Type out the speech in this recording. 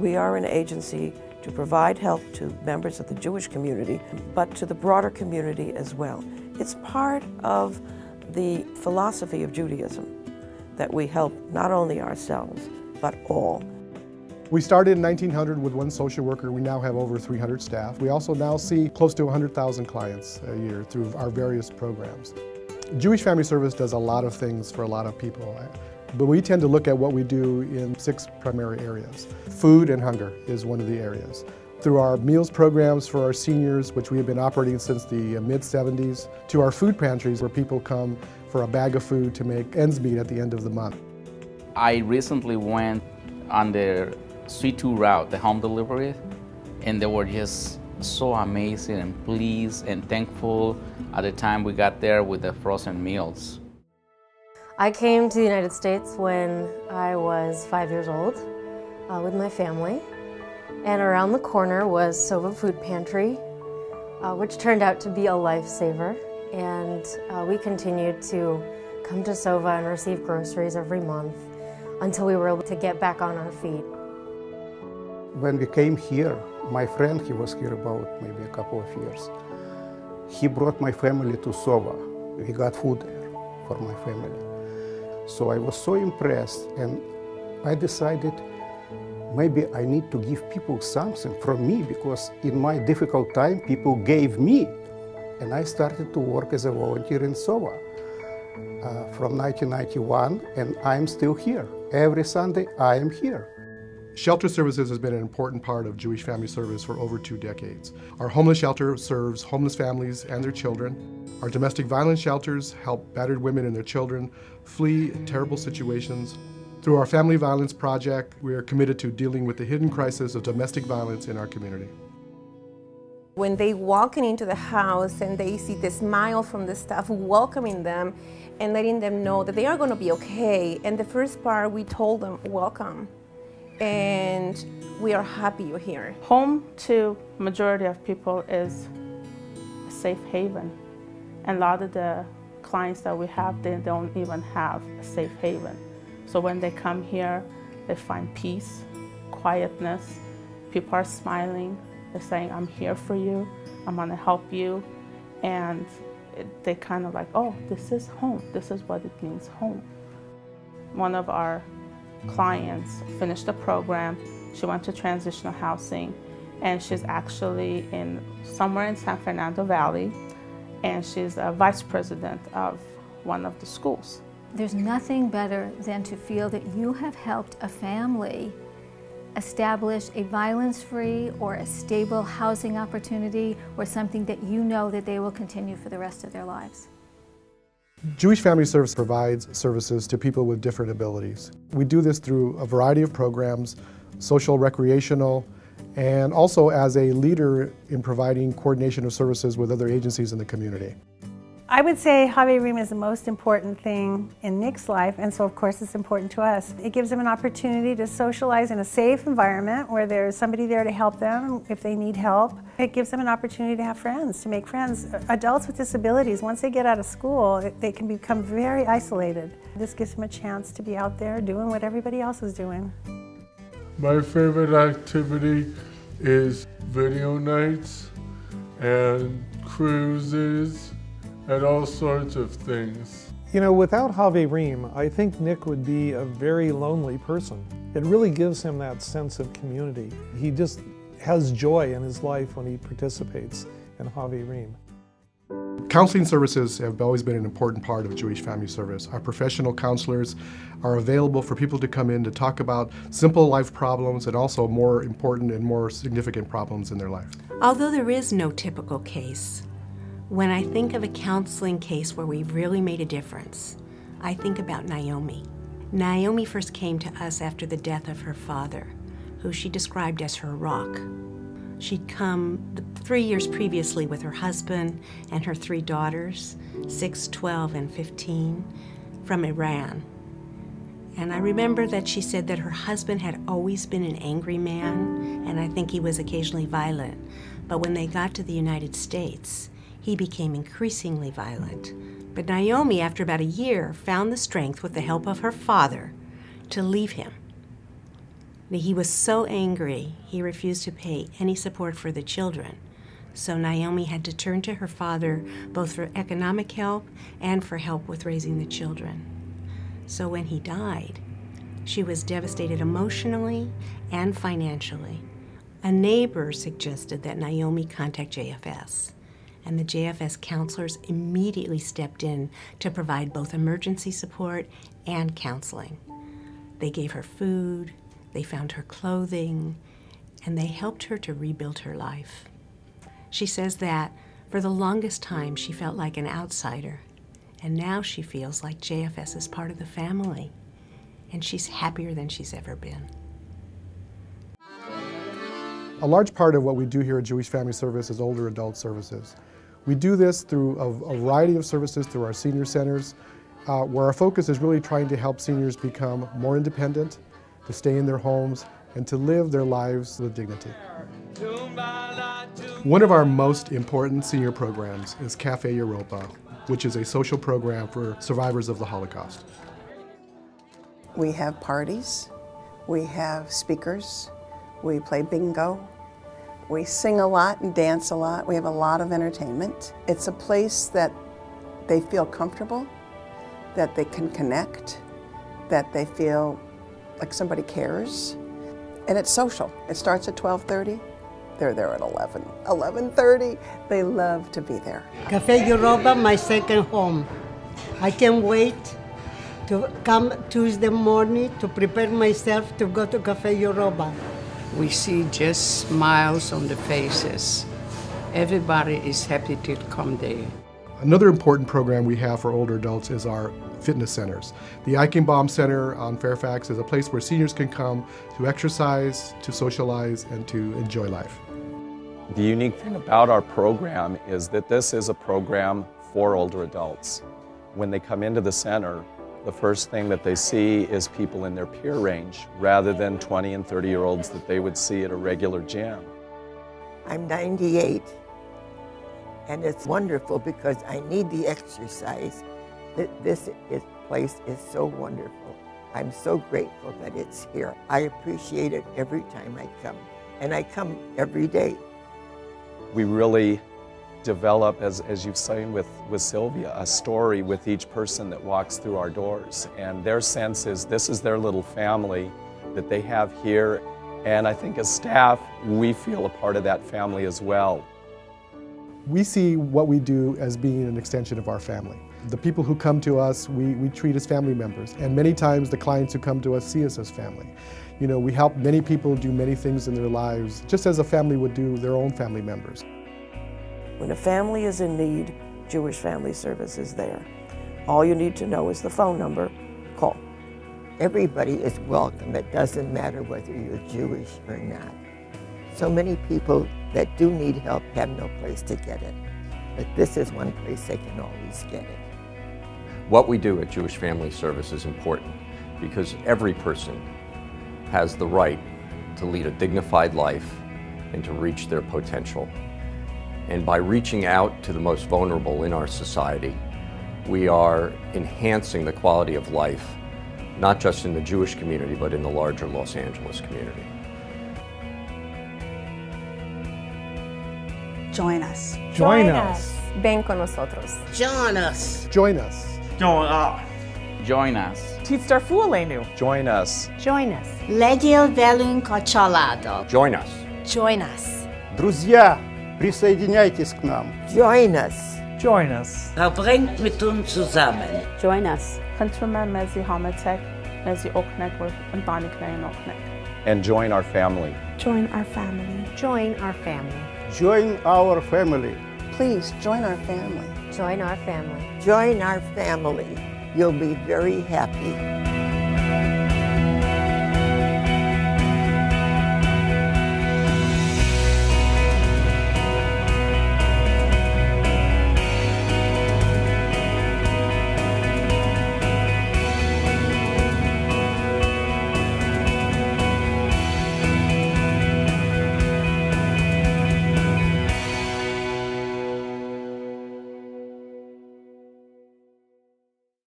We are an agency to provide help to members of the Jewish community, but to the broader community as well. It's part of the philosophy of Judaism that we help not only ourselves, but all. We started in 1900 with one social worker. We now have over 300 staff. We also now see close to 100,000 clients a year through our various programs. Jewish Family Service does a lot of things for a lot of people, but we tend to look at what we do in 6 primary areas. Food and hunger is one of the areas. Through our meals programs for our seniors, which we have been operating since the mid-70s, to our food pantries where people come for a bag of food to make ends meet at the end of the month. I recently went on the Suite 2 route, the home delivery, and they were just so amazing and pleased and thankful at the time we got there with the frozen meals. I came to the United States when I was 5 years old with my family, and around the corner was Sova Food Pantry, which turned out to be a lifesaver, and we continued to come to Sova and receive groceries every month until we were able to get back on our feet. When we came here, my friend, he was here about maybe a couple of years. He brought my family to Sova. We got food there for my family. So I was so impressed, and I decided maybe I need to give people something from me, because in my difficult time, people gave me. And I started to work as a volunteer in Sova from 1991, and I'm still here. Every Sunday, I am here. Shelter services has been an important part of Jewish Family Service for over 2 decades. Our homeless shelter serves homeless families and their children. Our domestic violence shelters help battered women and their children flee terrible situations. Through our Family Violence Project, we are committed to dealing with the hidden crisis of domestic violence in our community. When they walk into the house and they see the smile from the staff welcoming them and letting them know that they are going to be okay. And the first part, we told them, welcome. And we are happy you're here. Home to majority of people is a safe haven. And a lot of the clients that we have, they don't even have a safe haven. So when they come here, they find peace, quietness. People are smiling. They're saying, I'm here for you. I'm gonna help you. And they kind of like, oh, this is home. This is what it means, home. One of our clients finished the program. She went to transitional housing, and she's actually somewhere in San Fernando Valley, and she's a vice president of one of the schools. There's nothing better than to feel that you have helped a family establish a violence-free or a stable housing opportunity, or something that you know that they will continue for the rest of their lives. Jewish Family Service provides services to people with different abilities. We do this through a variety of programs, social, recreational, and also as a leader in providing coordination of services with other agencies in the community. I would say Have Reem is the most important thing in Nick's life, and so of course it's important to us. It gives them an opportunity to socialize in a safe environment where there's somebody there to help them if they need help. It gives them an opportunity to have friends, to make friends. Adults with disabilities, once they get out of school, they can become very isolated. This gives them a chance to be out there doing what everybody else is doing. My favorite activity is video nights and cruises and all sorts of things. You know, without Have Reem, I think Nick would be a very lonely person. It really gives him that sense of community. He just has joy in his life when he participates in Have Reem. Counseling services have always been an important part of Jewish Family Service. Our professional counselors are available for people to come in to talk about simple life problems and also more important and more significant problems in their life. Although there is no typical case, when I think of a counseling case where we've really made a difference, I think about Naomi. Naomi first came to us after the death of her father, who she described as her rock. She'd come 3 years previously with her husband and her 3 daughters, 6, 12, and 15, from Iran. And I remember that she said that her husband had always been an angry man, and I think he was occasionally violent. But when they got to the United States, he became increasingly violent. But Naomi, after about a year, found the strength with the help of her father to leave him. He was so angry, he refused to pay any support for the children. So Naomi had to turn to her father both for economic help and for help with raising the children. So when he died, she was devastated emotionally and financially. A neighbor suggested that Naomi contact JFS, and the JFS counselors immediately stepped in to provide both emergency support and counseling. They gave her food, they found her clothing, and they helped her to rebuild her life. She says that for the longest time she felt like an outsider, and now she feels like JFS is part of the family, and she's happier than she's ever been. A large part of what we do here at Jewish Family Service is older adult services. We do this through a variety of services through our senior centers, where our focus is really trying to help seniors become more independent, to stay in their homes, and to live their lives with dignity. One of our most important senior programs is Cafe Europa, which is a social program for survivors of the Holocaust. We have parties, we have speakers, we play bingo, we sing a lot and dance a lot, we have a lot of entertainment. It's a place that they feel comfortable, that they can connect, that they feel like somebody cares, and it's social. It starts at 12:30. They're there at 11:30. They love to be there. Cafe Europa, my second home. I can't wait to come Tuesday morning to prepare myself to go to Cafe Europa. We see just smiles on the faces. Everybody is happy to come there. Another important program we have for older adults is our fitness centers. The Eichenbaum Center on Fairfax is a place where seniors can come to exercise, to socialize, and to enjoy life. The unique thing about our program is that this is a program for older adults. When they come into the center, the first thing that they see is people in their peer range rather than 20 and 30-year-olds that they would see at a regular gym. I'm 98, and it's wonderful because I need the exercise. This place is so wonderful. I'm so grateful that it's here. I appreciate it every time I come, and I come every day. We really develop, as you've seen with Sylvia, a story with each person that walks through our doors. And their sense is this is their little family that they have here. And I think as staff, we feel a part of that family as well. We see what we do as being an extension of our family. The people who come to us, we treat as family members. And many times the clients who come to us see us as family. You know, we help many people do many things in their lives, just as a family would do their own family members. When a family is in need, Jewish Family Service is there. All you need to know is the phone number. Call. Everybody is welcome. It doesn't matter whether you're Jewish or not. So many people that do need help have no place to get it. But this is one place they can always get it. What we do at Jewish Family Service is important because every person has the right to lead a dignified life and to reach their potential. And by reaching out to the most vulnerable in our society, we are enhancing the quality of life, not just in the Jewish community, but in the larger Los Angeles community. Join us. Join us. Ven con nosotros. Join us. Join us. Join us. Join us. Titstarfu Aleinu. Join us. Join us. Legil velun kocholado. Join us. Join us. Друзья, присоединяйтесь к нам. Join us. Join us. Verbringt mit uns zusammen. Join us. Countrymen mezi hametek, mezi oknek und baniknein oknek. And join our family. Join our family. Join our family. Join our family. Please join our family. Join our family. Join our family. You'll be very happy.